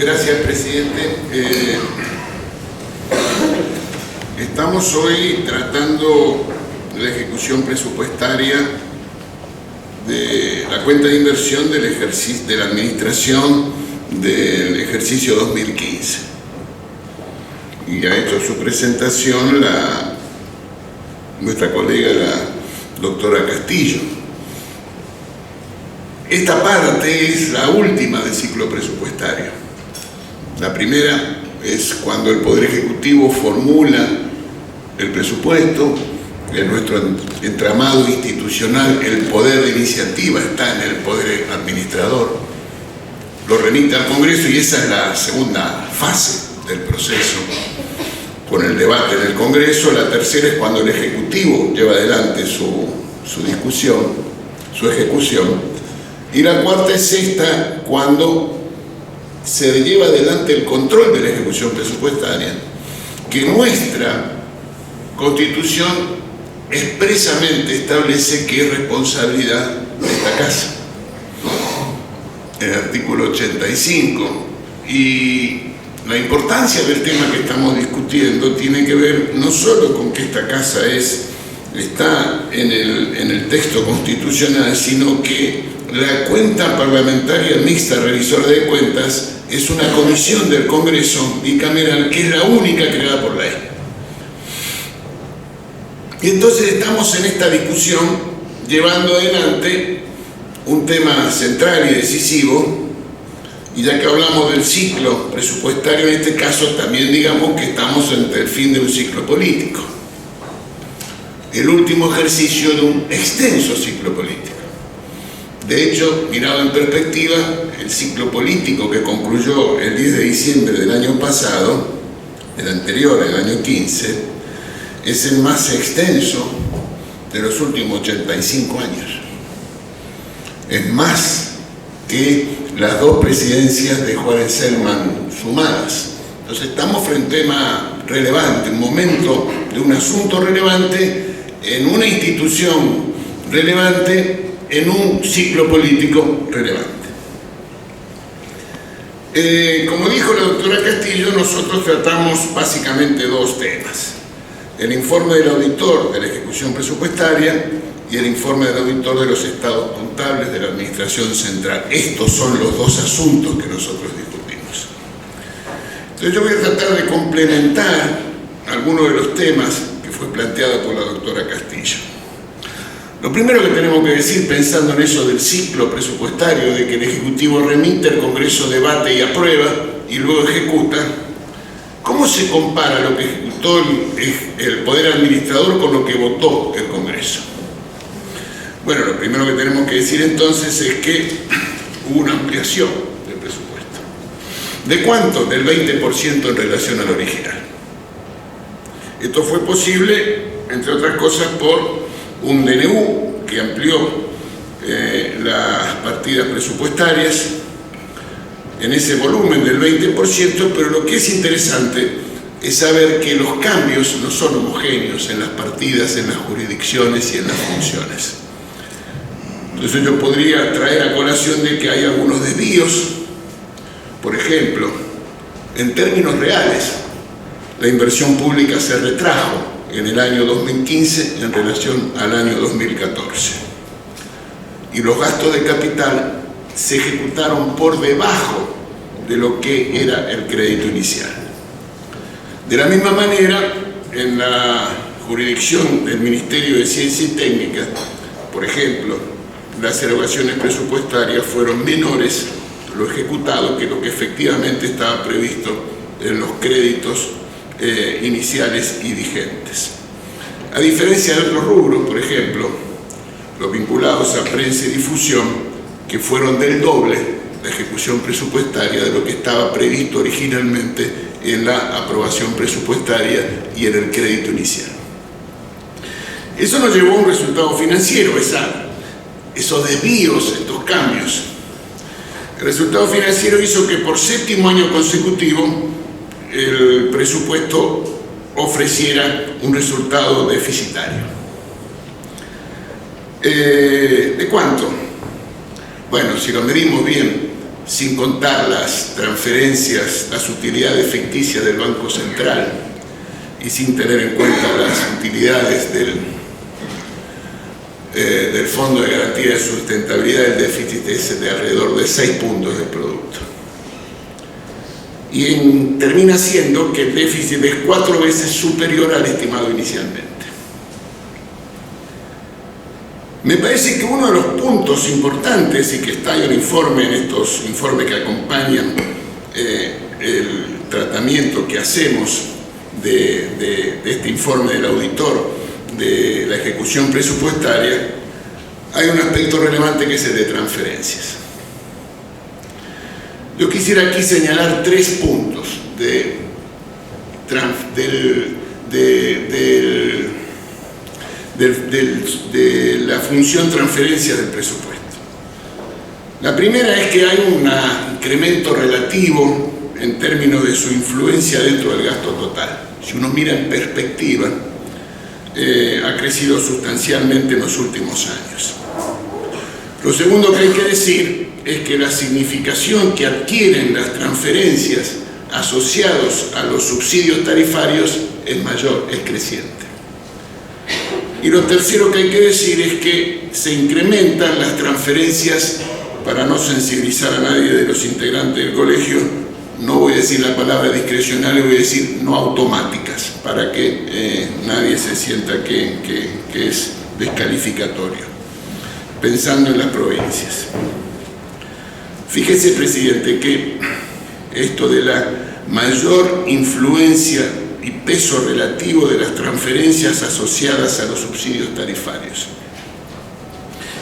Gracias, presidente. Estamos hoy tratando la ejecución presupuestaria de la cuenta de inversión de la administración del ejercicio 2015. Y ha hecho su presentación nuestra colega, la doctora Castillo. Esta parte es la última del ciclo presupuestario. La primera es cuando el Poder Ejecutivo formula el presupuesto. En nuestro entramado institucional el poder de iniciativa está en el poder administrador. Lo remite al Congreso y esa es la segunda fase del proceso, con el debate en el Congreso. La tercera es cuando el Ejecutivo lleva adelante su discusión, su ejecución. Y la cuarta es esta, cuando se lleva adelante el control de la ejecución presupuestaria, que nuestra Constitución expresamente establece que es responsabilidad de esta Casa, el artículo 85. Y la importancia del tema que estamos discutiendo tiene que ver no solo con que esta Casa está en el texto constitucional, sino que la cuenta parlamentaria mixta revisora de cuentas es una comisión del Congreso bicameral que es la única creada por ley. Y entonces estamos en esta discusión llevando adelante un tema central y decisivo, y ya que hablamos del ciclo presupuestario, en este caso también digamos que estamos ante el fin de un ciclo político, el último ejercicio de un extenso ciclo político. De hecho, mirado en perspectiva, el ciclo político que concluyó el 10 de diciembre del año pasado, el anterior, el año 15, es el más extenso de los últimos 85 años. Es más que las dos presidencias de Juan Selman sumadas. Entonces estamos frente a un tema relevante, un momento de un asunto relevante, en una institución relevante, en un ciclo político relevante. Como dijo la doctora Castillo, nosotros tratamos básicamente dos temas: el informe del auditor de la ejecución presupuestaria y el informe del auditor de los estados contables de la Administración Central. Estos son los dos asuntos que nosotros discutimos. Entonces yo voy a tratar de complementar algunos de los temas que fue planteado por la doctora Castillo. Lo primero que tenemos que decir, pensando en eso del ciclo presupuestario, de que el Ejecutivo remite, el Congreso debate y aprueba y luego ejecuta, ¿cómo se compara lo que ejecutó el Poder Administrador con lo que votó el Congreso? Bueno, lo primero que tenemos que decir entonces es que hubo una ampliación del presupuesto. ¿De cuánto? Del 20% en relación al original. Esto fue posible, entre otras cosas, por un DNU que amplió las partidas presupuestarias en ese volumen del 20%, pero lo que es interesante es saber que los cambios no son homogéneos en las partidas, en las jurisdicciones y en las funciones. Entonces yo podría traer a colación de que hay algunos desvíos. Por ejemplo, en términos reales, la inversión pública se retrajo en el año 2015 en relación al año 2014. Y los gastos de capital se ejecutaron por debajo de lo que era el crédito inicial. De la misma manera, en la jurisdicción del Ministerio de Ciencia y Técnica, por ejemplo, las erogaciones presupuestarias fueron menores lo ejecutado que lo que efectivamente estaba previsto en los créditos iniciales y vigentes. A diferencia de otros rubros, por ejemplo, los vinculados a prensa y difusión, que fueron del doble la ejecución presupuestaria de lo que estaba previsto originalmente en la aprobación presupuestaria y en el crédito inicial. Eso nos llevó a un resultado financiero, esos desvíos, estos cambios. El resultado financiero hizo que por séptimo año consecutivo el presupuesto ofreciera un resultado deficitario. ¿De cuánto? Bueno, si lo medimos bien, sin contar las transferencias, las utilidades ficticias del Banco Central y sin tener en cuenta las utilidades del Fondo de Garantía de Sustentabilidad, el déficit es de alrededor de 6 puntos del producto. Y termina siendo que el déficit es 4 veces superior al estimado inicialmente. Me parece que uno de los puntos importantes, y que está en el informe, en estos informes que acompañan el tratamiento que hacemos de este informe del auditor de la ejecución presupuestaria, hay un aspecto relevante que es el de transferencias. Yo quisiera aquí señalar 3 puntos de la función transferencia del presupuesto. La primera es que hay un incremento relativo en términos de su influencia dentro del gasto total. Si uno mira en perspectiva, ha crecido sustancialmente en los últimos años. Lo segundo que hay que decir es que la significación que adquieren las transferencias asociados a los subsidios tarifarios es mayor, es creciente. Y lo tercero que hay que decir es que se incrementan las transferencias, para no sensibilizar a nadie de los integrantes del colegio, no voy a decir la palabra discrecional, voy a decir no automáticas, para que nadie se sienta que es descalificatorio, pensando en las provincias. Fíjese, presidente, que esto de la mayor influencia y peso relativo de las transferencias asociadas a los subsidios tarifarios.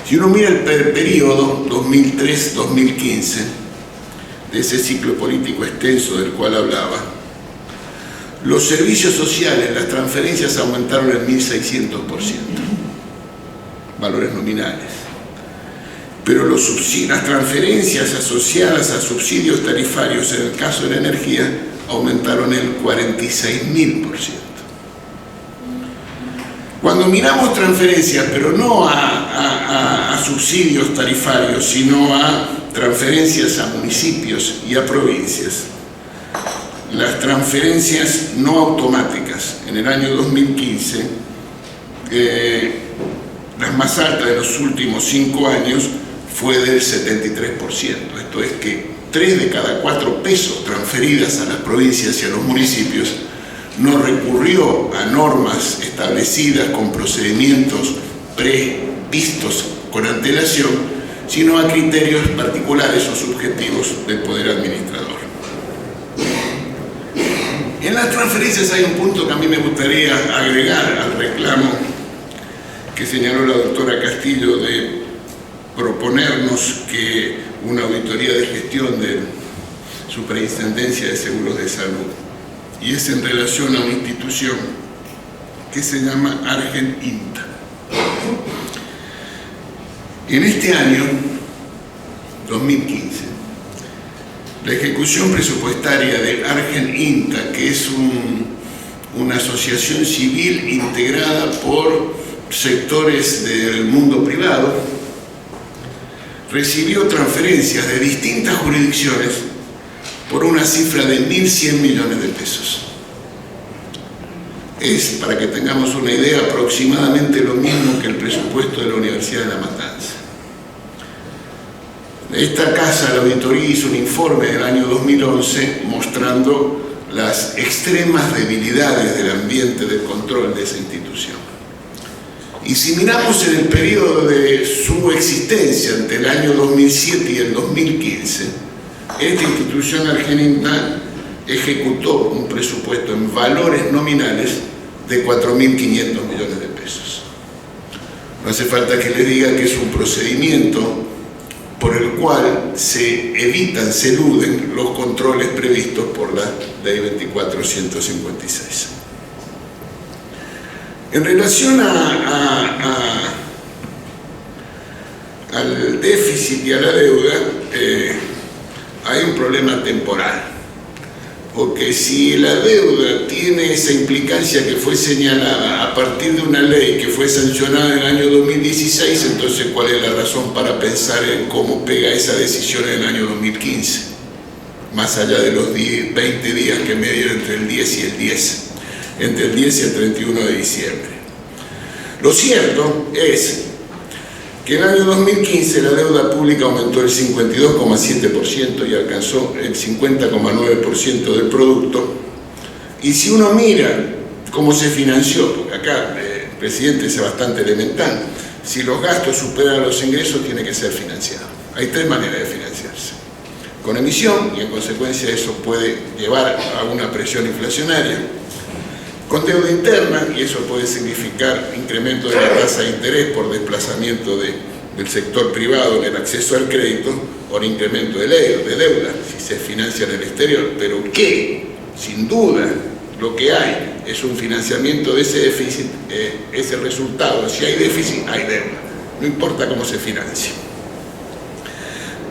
Si uno mira el periodo 2003-2015, de ese ciclo político extenso del cual hablaba, los servicios sociales, las transferencias aumentaron en 1.600%, valores nominales. Pero las transferencias asociadas a subsidios tarifarios, en el caso de la energía, aumentaron el 46.000%. Cuando miramos transferencias, pero no a subsidios tarifarios, sino a transferencias a municipios y a provincias, las transferencias no automáticas en el año 2015, las más altas de los últimos 5 años, fue del 73%. Esto es que 3 de cada 4 pesos transferidas a las provincias y a los municipios no recurrió a normas establecidas con procedimientos previstos con antelación, sino a criterios particulares o subjetivos del poder administrador. En las transferencias hay un punto que a mí me gustaría agregar al reclamo que señaló la doctora Castillo de proponernos que una auditoría de gestión de Superintendencia de Seguros de Salud, y es en relación a una institución que se llama Argen INTA. En este año 2015, la ejecución presupuestaria de Argen INTA, que es una asociación civil integrada por sectores del mundo privado, recibió transferencias de distintas jurisdicciones por una cifra de 1.100 millones de pesos. Es, para que tengamos una idea, aproximadamente lo mismo que el presupuesto de la Universidad de La Matanza. Esta casa, la auditoría, hizo un informe del año 2011 mostrando las extremas debilidades del ambiente de control de esa institución. Y si miramos en el periodo de su existencia, entre el año 2007 y el 2015, esta institución argentina ejecutó un presupuesto en valores nominales de 4.500 millones de pesos. No hace falta que le diga que es un procedimiento por el cual se evitan, se eluden los controles previstos por la Ley 24.156. En relación al déficit y a la deuda, hay un problema temporal. porque si la deuda tiene esa implicancia que fue señalada a partir de una ley que fue sancionada en el año 2016, entonces ¿cuál es la razón para pensar en cómo pega esa decisión en el año 2015? Más allá de los 20 días que me dieron entre el 10 y el 10, entre el 10 y el 31 de diciembre. Lo cierto es que en el año 2015 la deuda pública aumentó el 52,7% y alcanzó el 50,9% del producto. Y si uno mira cómo se financió, porque acá el presidente es bastante elemental, si los gastos superan los ingresos tiene que ser financiado. Hay tres maneras de financiarse: con emisión, y en consecuencia eso puede llevar a una presión inflacionaria; con deuda interna, y eso puede significar incremento de la tasa de interés por desplazamiento del sector privado en el acceso al crédito, o el incremento de deuda, si se financia en el exterior. Pero que, sin duda, lo que hay es un financiamiento de ese déficit, es el resultado. Si hay déficit, hay deuda, no importa cómo se financie.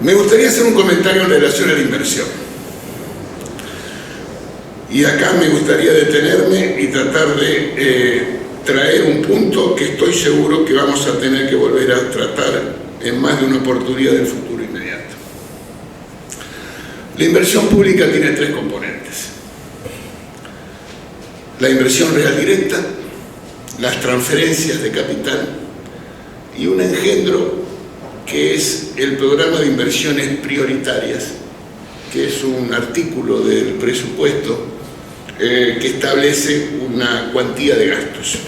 Me gustaría hacer un comentario en relación a la inversión. Y acá me gustaría detenerme y tratar de traer un punto que estoy seguro que vamos a tener que volver a tratar en más de una oportunidad del futuro inmediato. La inversión pública tiene tres componentes: la inversión real directa, las transferencias de capital y un engendro que es el programa de inversiones prioritarias, que es un artículo del presupuesto que establece una cuantía de gastos.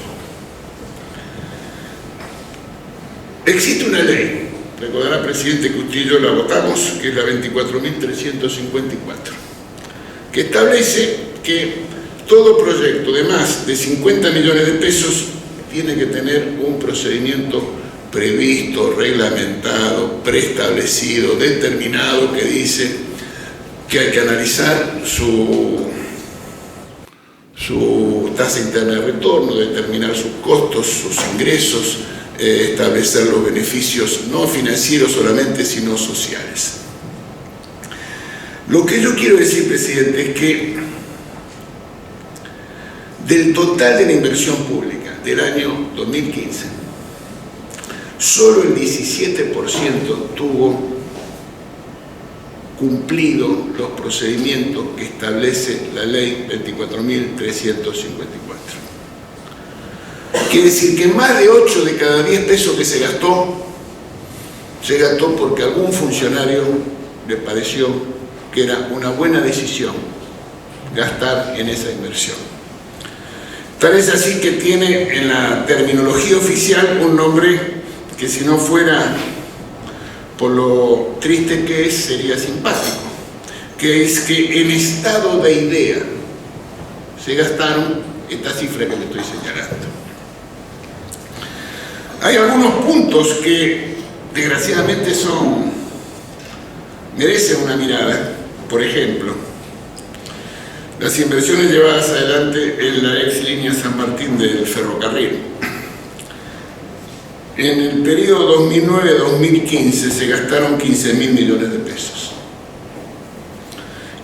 Existe una ley, recordará, presidente, que usted y yo la votamos, que es la 24.354, que establece que todo proyecto de más de 50 millones de pesos tiene que tener un procedimiento previsto, reglamentado, preestablecido, determinado, que dice que hay que analizar su tasa interna de retorno, determinar sus costos, sus ingresos, establecer los beneficios no financieros solamente, sino sociales. Lo que yo quiero decir, presidente, es que del total de la inversión pública del año 2015, solo el 17% tuvo cumplido los procedimientos que establece la ley 24.354. Quiere decir que más de 8 de cada 10 pesos que se gastó porque a algún funcionario le pareció que era una buena decisión gastar en esa inversión. Tal es así que tiene en la terminología oficial un nombre que, si no fuera por lo triste que es, sería simpático, que es que en estado de idea se gastaron esta cifra que le estoy señalando. Hay algunos puntos que desgraciadamente merecen una mirada. Por ejemplo, las inversiones llevadas adelante en la ex línea San Martín del ferrocarril. En el periodo 2009-2015 se gastaron 15.000 millones de pesos.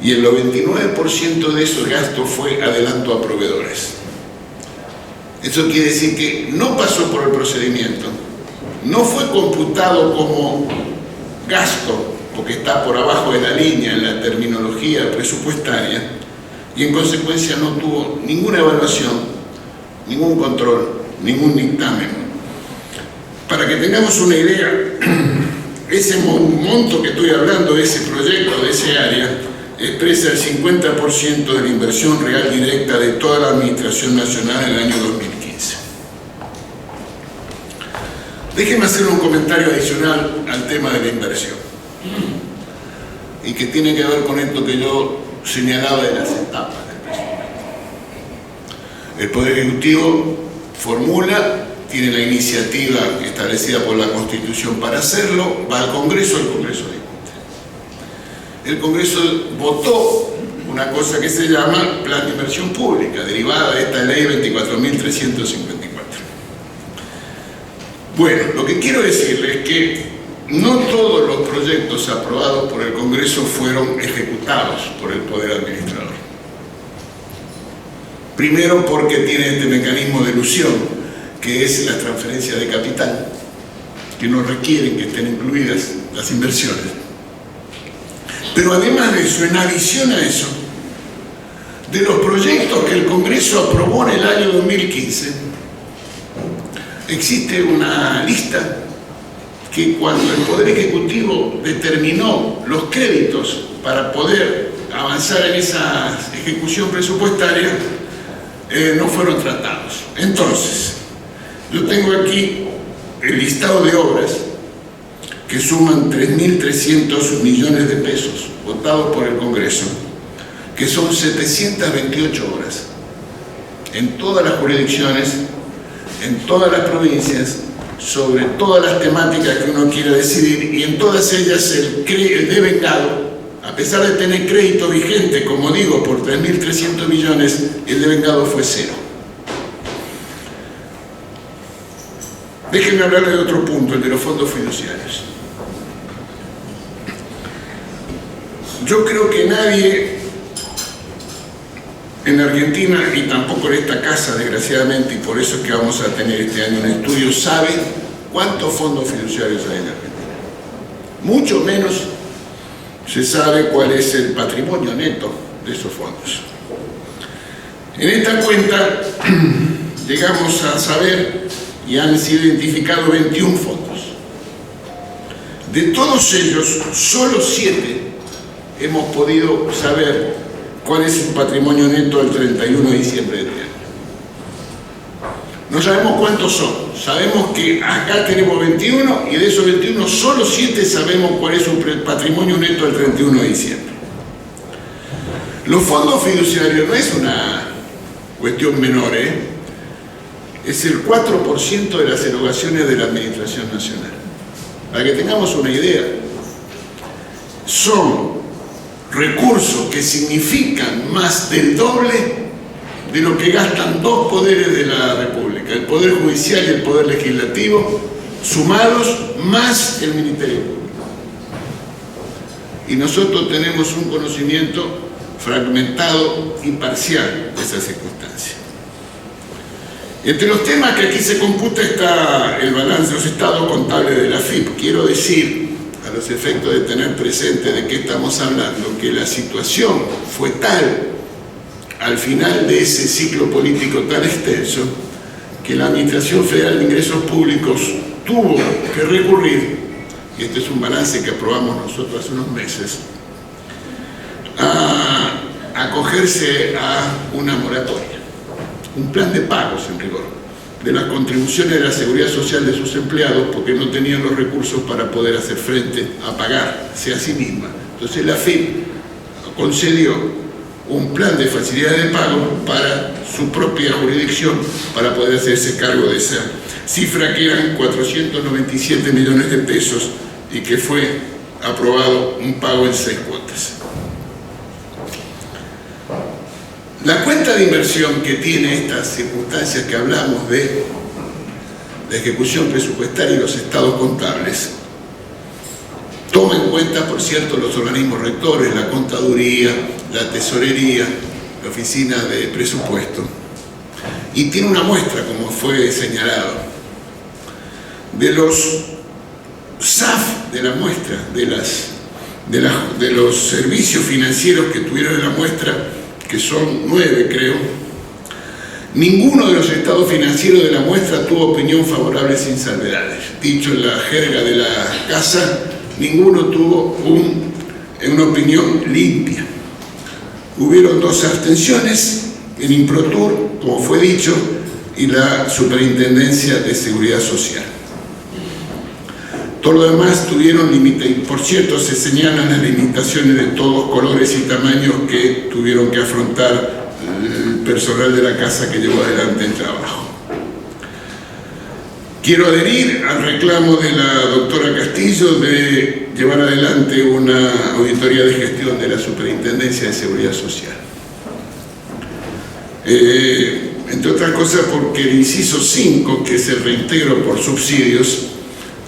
Y el 99% de esos gastos fue adelanto a proveedores. Eso quiere decir que no pasó por el procedimiento, no fue computado como gasto, porque está por abajo de la línea en la terminología presupuestaria, y en consecuencia no tuvo ninguna evaluación, ningún control, ningún dictamen. Para que tengamos una idea, ese monto que estoy hablando, de ese proyecto, de ese área, expresa el 50% de la inversión real directa de toda la Administración Nacional en el año 2015. Déjeme hacer un comentario adicional al tema de la inversión, y que tiene que ver con esto que yo señalaba de las etapas del presupuesto. El Poder Ejecutivo formula, tiene la iniciativa establecida por la Constitución para hacerlo, va al Congreso, el Congreso discute. El Congreso votó una cosa que se llama Plan de Inversión Pública, derivada de esta ley 24.354. Bueno, lo que quiero decirles es que no todos los proyectos aprobados por el Congreso fueron ejecutados por el Poder Administrador. Primero porque tiene este mecanismo de elusión, que es la transferencia de capital, que no requieren que estén incluidas las inversiones. Pero además de eso, en adición a eso, de los proyectos que el Congreso aprobó en el año 2015, existe una lista que cuando el Poder Ejecutivo determinó los créditos para poder avanzar en esa ejecución presupuestaria, no fueron tratados. Entonces, yo tengo aquí el listado de obras que suman 3.300 millones de pesos votados por el Congreso, que son 728 obras en todas las jurisdicciones, en todas las provincias, sobre todas las temáticas que uno quiera decidir, y en todas ellas el devengado, a pesar de tener crédito vigente, como digo, por 3.300 millones, el devengado fue cero. Déjenme hablarle de otro punto, el de los fondos fiduciarios. Yo creo que nadie en Argentina, y tampoco en esta casa, desgraciadamente, y por eso es que vamos a tener este año un estudio, sabe cuántos fondos fiduciarios hay en Argentina. Mucho menos se sabe cuál es el patrimonio neto de esos fondos. En esta cuenta llegamos a saber y han sido identificados 21 fondos. De todos ellos, solo 7 hemos podido saber cuál es su patrimonio neto al 31 de diciembre de este año. No sabemos cuántos son. Sabemos que acá tenemos 21 y de esos 21 solo 7 sabemos cuál es su patrimonio neto al 31 de diciembre. Los fondos fiduciarios no es una cuestión menor, es el 4% de las erogaciones de la Administración Nacional. Para que tengamos una idea, son recursos que significan más del doble de lo que gastan 2 poderes de la República, el Poder Judicial y el Poder Legislativo, sumados más el Ministerio Público. Y nosotros tenemos un conocimiento fragmentado y parcial de esa circunstancia. Entre los temas que aquí se computa está el balance de los estados contables de la AFIP. Quiero decir, a los efectos de tener presente de qué estamos hablando, que la situación fue tal al final de ese ciclo político tan extenso que la Administración Federal de Ingresos Públicos tuvo que recurrir, y este es un balance que aprobamos nosotros hace unos meses, a acogerse a una moratoria, un plan de pagos en rigor, de las contribuciones de la Seguridad Social de sus empleados, porque no tenían los recursos para poder hacer frente a pagarse a sí misma. Entonces la AFIP concedió un plan de facilidades de pago para su propia jurisdicción para poder hacerse cargo de esa cifra, que eran 497 millones de pesos, y que fue aprobado un pago en 6 cuotas. La cuenta de inversión que tiene estas circunstancias que hablamos de la ejecución presupuestaria y los estados contables toma en cuenta, por cierto, los organismos rectores, la contaduría, la tesorería, la oficina de presupuesto, y tiene una muestra, como fue señalado, de los SAF de la muestra, de los servicios financieros que tuvieron en la muestra, que son 9 creo. Ninguno de los estados financieros de la muestra tuvo opinión favorable sin salvedades. Dicho en la jerga de la casa, ninguno tuvo una opinión limpia. Hubieron 2 abstenciones, en Improtur, como fue dicho, y la Superintendencia de Seguridad Social. Todo lo demás tuvieron límite, y por cierto se señalan las limitaciones de todos colores y tamaños que tuvieron que afrontar el personal de la casa que llevó adelante el trabajo. Quiero adherir al reclamo de la doctora Castillo de llevar adelante una auditoría de gestión de la Superintendencia de Seguridad Social. Entre otras cosas porque el inciso 5, que es el reintegro por subsidios,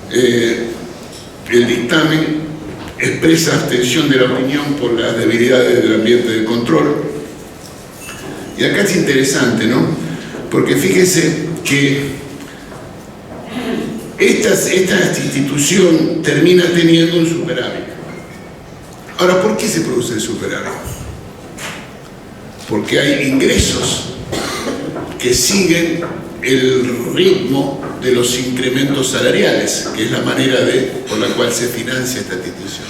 el dictamen expresa abstención de la opinión por las debilidades del ambiente de control, Y acá es interesante, ¿no? Porque fíjese que esta institución termina teniendo un superávit. Ahora, ¿por qué se produce el superávit? Porque hay ingresos que siguen el ritmo de los incrementos salariales, que es la manera por la cual se financia esta institución.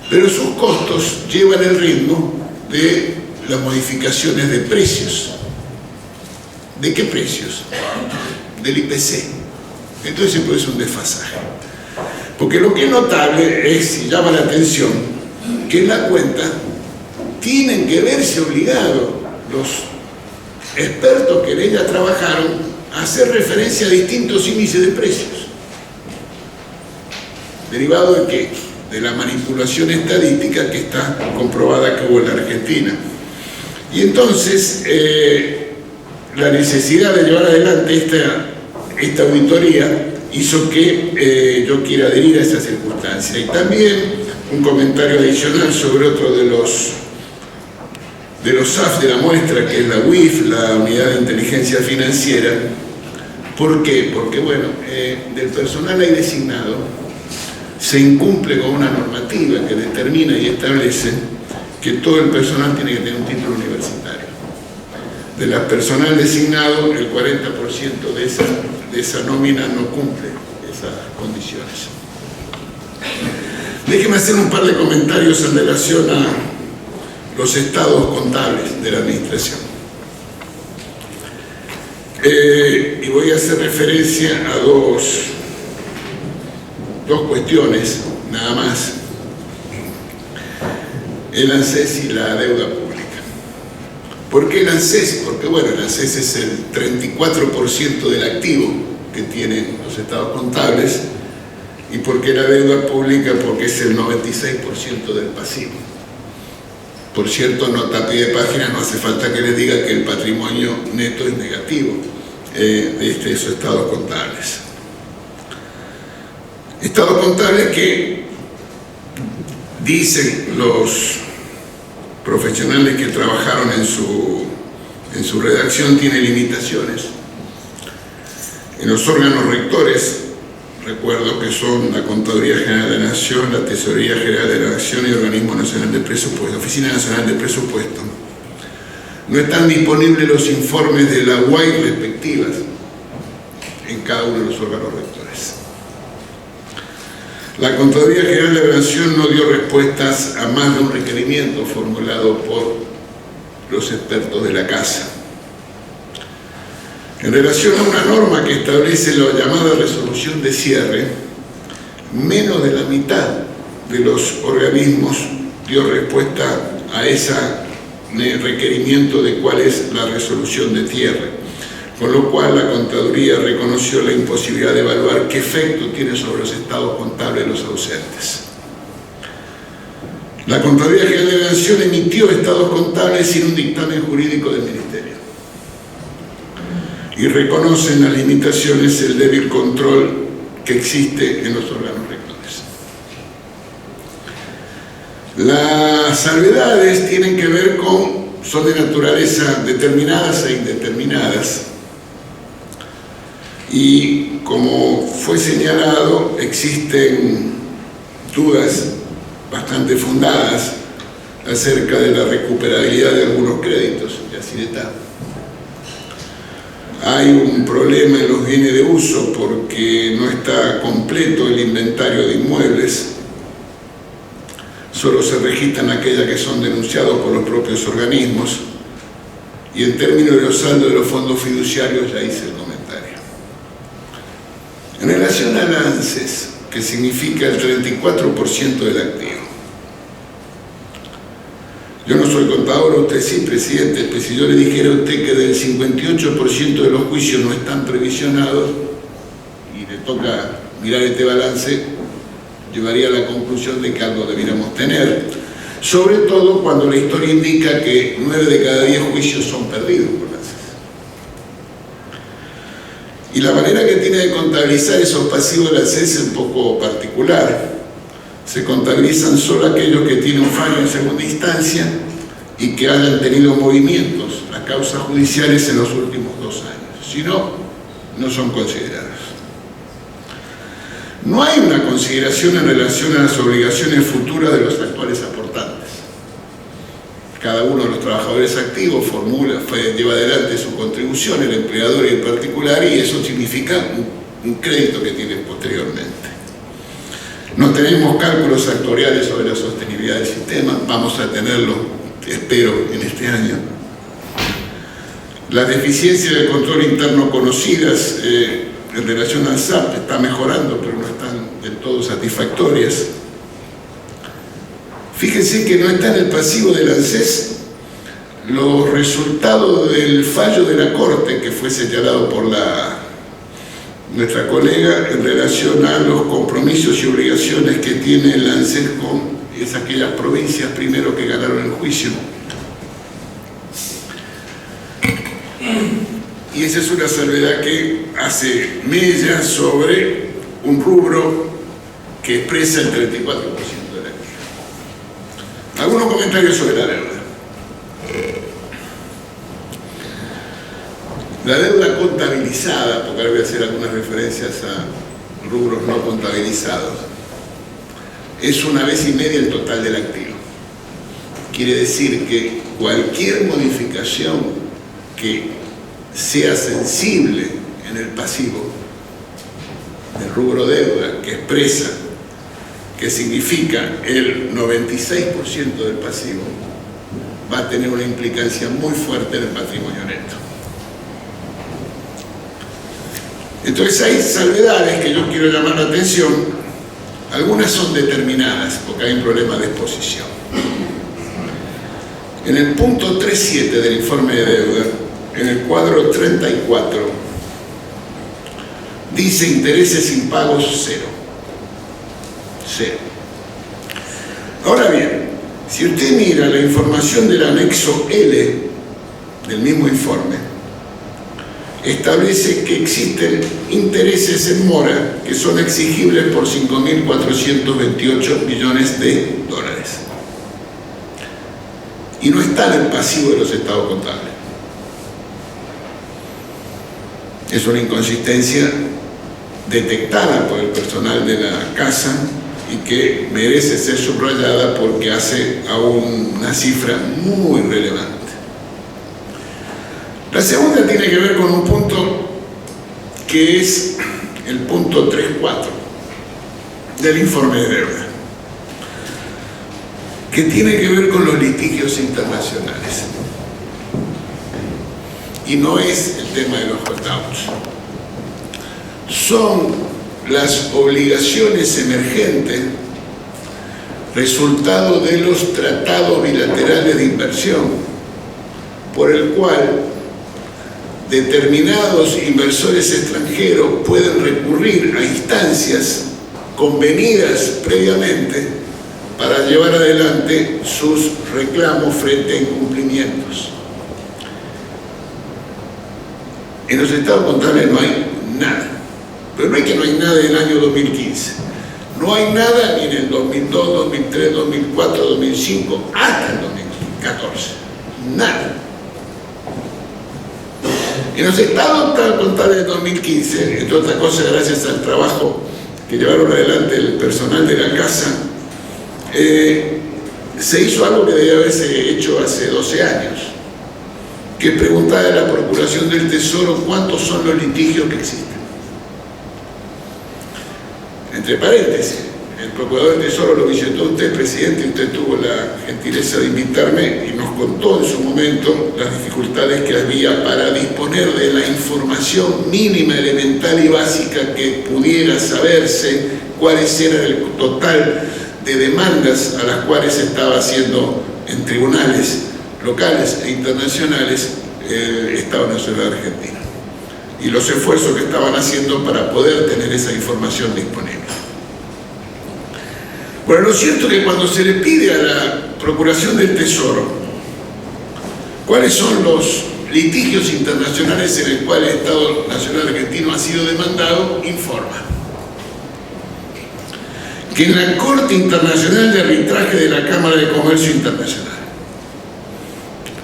Pero sus costos llevan el ritmo de las modificaciones de precios. ¿De qué precios? Del IPC. Entonces se produce un desfasaje. Porque lo que es notable es, y llama la atención, que en la cuenta tienen que verse obligados los expertos que en ella trabajaron a hacer referencia a distintos índices de precios. ¿Derivado de qué? De la manipulación estadística que está comprobada que hubo en la Argentina. Y entonces, la necesidad de llevar adelante esta auditoría hizo que yo quiera adherir a esa circunstancia. Y también un comentario adicional sobre otro de los SAF de la muestra, que es la UIF, la Unidad de Inteligencia Financiera. ¿Por qué? Porque, bueno, del personal ahí designado se incumple con una normativa que determina y establece que todo el personal tiene que tener un título universitario. De la personal designado, el 40% de esa nómina no cumple esas condiciones. Déjeme hacer un par de comentarios en relación a los estados contables de la administración. Y voy a hacer referencia a dos cuestiones, nada más. El ANSES y la deuda pública. ¿Por qué el ANSES? Porque, bueno, el ANSES es el 34% del activo que tienen los estados contables. ¿Y por qué la deuda pública? Porque es el 96% del pasivo. Por cierto, nota a pie de página, no hace falta que les diga que el patrimonio neto es negativo de esos estados contables. Estados contables que dicen los profesionales que trabajaron en su redacción tiene limitaciones. En los órganos rectores, recuerdo que son la Contaduría General de la Nación, la Tesorería General de la Nación y Organismo Nacional de Presupuesto, Oficina Nacional de Presupuesto, no están disponibles los informes de la UAI respectivas en cada uno de los órganos rectores. La Contraloría General de la Nación no dio respuestas a más de un requerimiento formulado por los expertos de la Casa. En relación a una norma que establece la llamada resolución de cierre, menos de la mitad de los organismos dio respuesta a ese requerimiento de cuál es la resolución de cierre, con lo cual la Contaduría reconoció la imposibilidad de evaluar qué efecto tiene sobre los estados contables de los ausentes. La Contraloría General de la Nación emitió estados contables sin un dictamen jurídico del Ministerio y reconocen las limitaciones, el débil control que existe en los órganos rectores. Las salvedades tienen que ver son de naturaleza determinadas e indeterminadas. Y como fue señalado, existen dudas bastante fundadas acerca de la recuperabilidad de algunos créditos, y así de tal. Hay un problema en los bienes de uso porque no está completo el inventario de inmuebles. Solo se registran aquellas que son denunciados por los propios organismos. Y en términos de los saldos de los fondos fiduciarios, ya hice el comentario. En relación al ANSES, que significa el 34% del activo. Yo no soy contador, usted sí, presidente, pero si yo le dijera a usted que del 58% de los juicios no están previsionados y le toca mirar este balance, llevaría a la conclusión de que algo debiéramos tener. Sobre todo cuando la historia indica que 9 de cada 10 juicios son perdidos por la ANSES. Y la manera que tiene de contabilizar esos pasivos de la ANSES es un poco particular. Se contabilizan solo aquellos que tienen un fallo en segunda instancia y que hayan tenido movimientos a causas judiciales en los últimos 2 años. Si no, no son considerados. No hay una consideración en relación a las obligaciones futuras de los actuales aportantes. Cada uno de los trabajadores activos lleva adelante su contribución, el empleador y el particular, y eso significa un crédito que tiene posteriormente. No tenemos cálculos actuariales sobre la sostenibilidad del sistema, vamos a tenerlo, espero, en este año. Las deficiencias del control interno conocidas en relación al SAP están mejorando, pero no están del todo satisfactorias. Fíjense que no está en el pasivo del ANSES los resultados del fallo de la Corte que fue señalado por nuestra colega en relación a los compromisos y obligaciones que tiene el ANSES con aquellas provincias primero que ganaron el juicio. Y esa es una salvedad que hace mella sobre un rubro que expresa el 34% de la actividad. Algunos comentarios sobre la deuda. La deuda contabilizada, porque ahora voy a hacer algunas referencias a rubros no contabilizados, es 1,5 veces el total del activo. Quiere decir que cualquier modificación que sea sensible en el pasivo del rubro deuda, que expresa, que significa el 96% del pasivo, va a tener una implicancia muy fuerte en el patrimonio neto. Entonces hay salvedades que yo quiero llamar la atención. Algunas son determinadas porque hay un problema de exposición. En el punto 3.7 del informe de deuda, en el cuadro 34, dice intereses impagos 0. Ahora bien, si usted mira la información del anexo L del mismo informe, establece que existen intereses en mora que son exigibles por 5.428 millones de dólares. Y no está en el pasivo de los estados contables. Es una inconsistencia detectada por el personal de la casa y que merece ser subrayada porque hace a una cifra muy relevante. La segunda tiene que ver con un punto que es el punto 3.4 del informe de deuda, que tiene que ver con los litigios internacionales. Y no es el tema de los holdouts. Son las obligaciones emergentes resultado de los tratados bilaterales de inversión, por el cual determinados inversores extranjeros pueden recurrir a instancias convenidas previamente para llevar adelante sus reclamos frente a incumplimientos. En los estados contables no hay nada, pero no es que no hay nada del año 2015. No hay nada ni en el 2002, 2003, 2004, 2005, hasta el 2014. Nada. En los estados contables de 2015, entre otras cosas gracias al trabajo que llevaron adelante el personal de la casa, se hizo algo que debía haberse hecho hace 12 años, que preguntaba a la Procuración del Tesoro cuántos son los litigios que existen. Entre paréntesis, el Procurador del Tesoro lo visitó usted, presidente, y usted tuvo la gentileza de invitarme y nos contó en su momento las dificultades que había para disponer de la información mínima, elemental y básica que pudiera saberse cuáles eran el total de demandas a las cuales se estaba haciendo en tribunales locales e internacionales el Estado Nacional Argentino y los esfuerzos que estaban haciendo para poder tener esa información disponible. Bueno, lo cierto es que cuando se le pide a la Procuración del Tesoro cuáles son los litigios internacionales en el cual el Estado Nacional Argentino ha sido demandado, informa que en la Corte Internacional de Arbitraje de la Cámara de Comercio Internacional,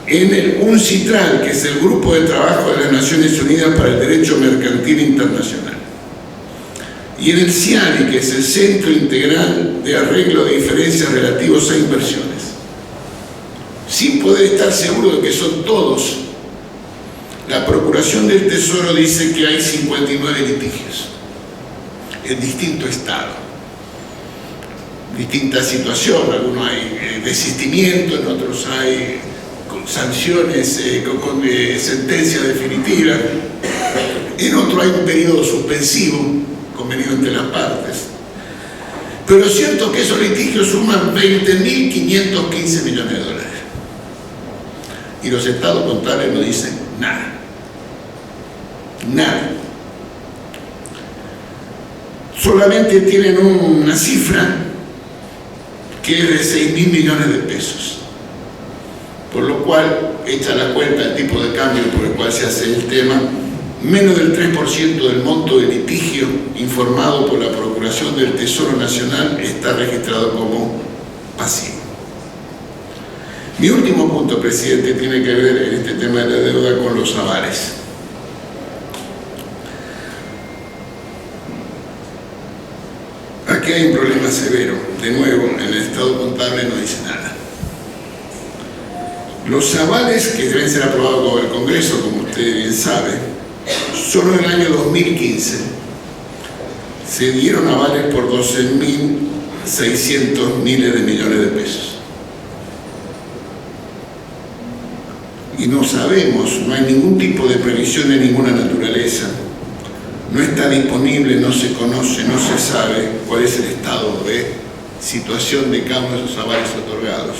en el UNCITRAL, que es el Grupo de Trabajo de las Naciones Unidas para el Derecho Mercantil Internacional, y en el CIARI, que es el Centro Integral de Arreglo de Diferencias Relativos a Inversiones, sin poder estar seguro de que son todos. La Procuración del Tesoro dice que hay 59 litigios en distinto estado, distinta situación. Algunos hay desistimiento, en otros hay sanciones con sentencia definitiva, en otro hay un periodo suspensivo convenido entre las partes. Pero es cierto que esos litigios suman 20.515 millones de dólares y los estados contables no dicen nada. Nada. Solamente tienen una cifra que es de 6.000 millones de pesos. Por lo cual, hecha la cuenta, el tipo de cambio por el cual se hace el tema, menos del 3% del monto de litigio informado por la Procuración del Tesoro Nacional está registrado como pasivo. Mi último punto, presidente, tiene que ver en este tema de la deuda con los avales. Aquí hay un problema severo. De nuevo, en el estado contable no dice nada. Los avales que deben ser aprobados por el Congreso, como usted bien sabe, solo en el año 2015 se dieron avales por 12.600 miles de millones de pesos. Y no sabemos, no hay ningún tipo de previsión de ninguna naturaleza. No está disponible, no se conoce, no se sabe cuál es el estado de situación de cada uno de esos avales otorgados.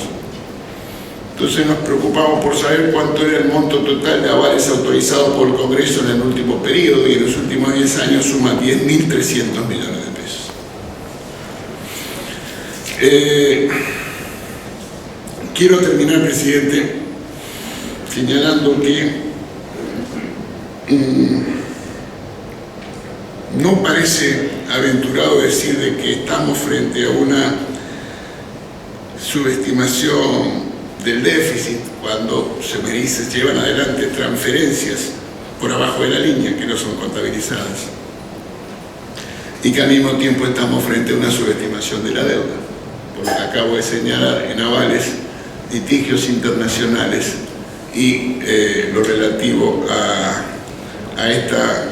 Entonces nos preocupamos por saber cuánto era el monto total de avales autorizados por el Congreso en el último periodo, y en los últimos 10 años suma 10.300 millones de pesos. Quiero terminar, presidente, señalando que no parece aventurado decir de que estamos frente a una subestimación del déficit cuando se llevan adelante transferencias por abajo de la línea que no son contabilizadas, y que al mismo tiempo estamos frente a una subestimación de la deuda, por lo que acabo de señalar en avales, litigios internacionales y lo relativo a esta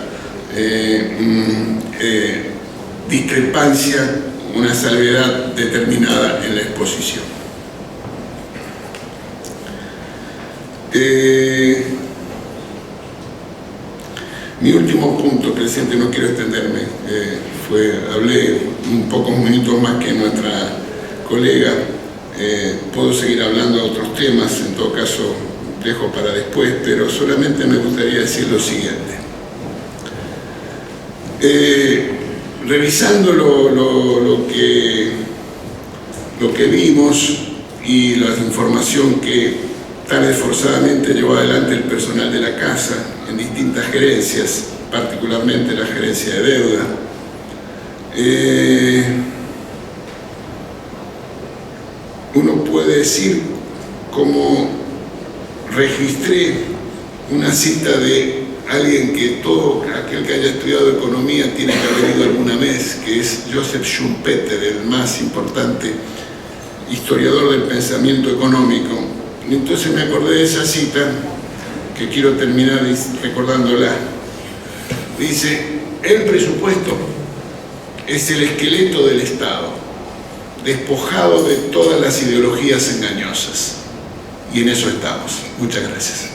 discrepancia, una salvedad determinada en la exposición. Mi último punto, presidente, no quiero extenderme, hablé un pocos minutos más que nuestra colega, puedo seguir hablando de otros temas, en todo caso dejo para después, pero solamente me gustaría decir lo siguiente. Revisando lo que vimos y la información que tan esforzadamente llevó adelante el personal de la Casa en distintas gerencias, particularmente la gerencia de deuda, uno puede decir, como registré una cita de alguien que todo aquel que haya estudiado economía tiene que haber ido alguna vez, que es Joseph Schumpeter, el más importante historiador del pensamiento económico. Y entonces me acordé de esa cita, que quiero terminar recordándola. Dice: el presupuesto es el esqueleto del Estado, despojado de todas las ideologías engañosas. Y en eso estamos. Muchas gracias.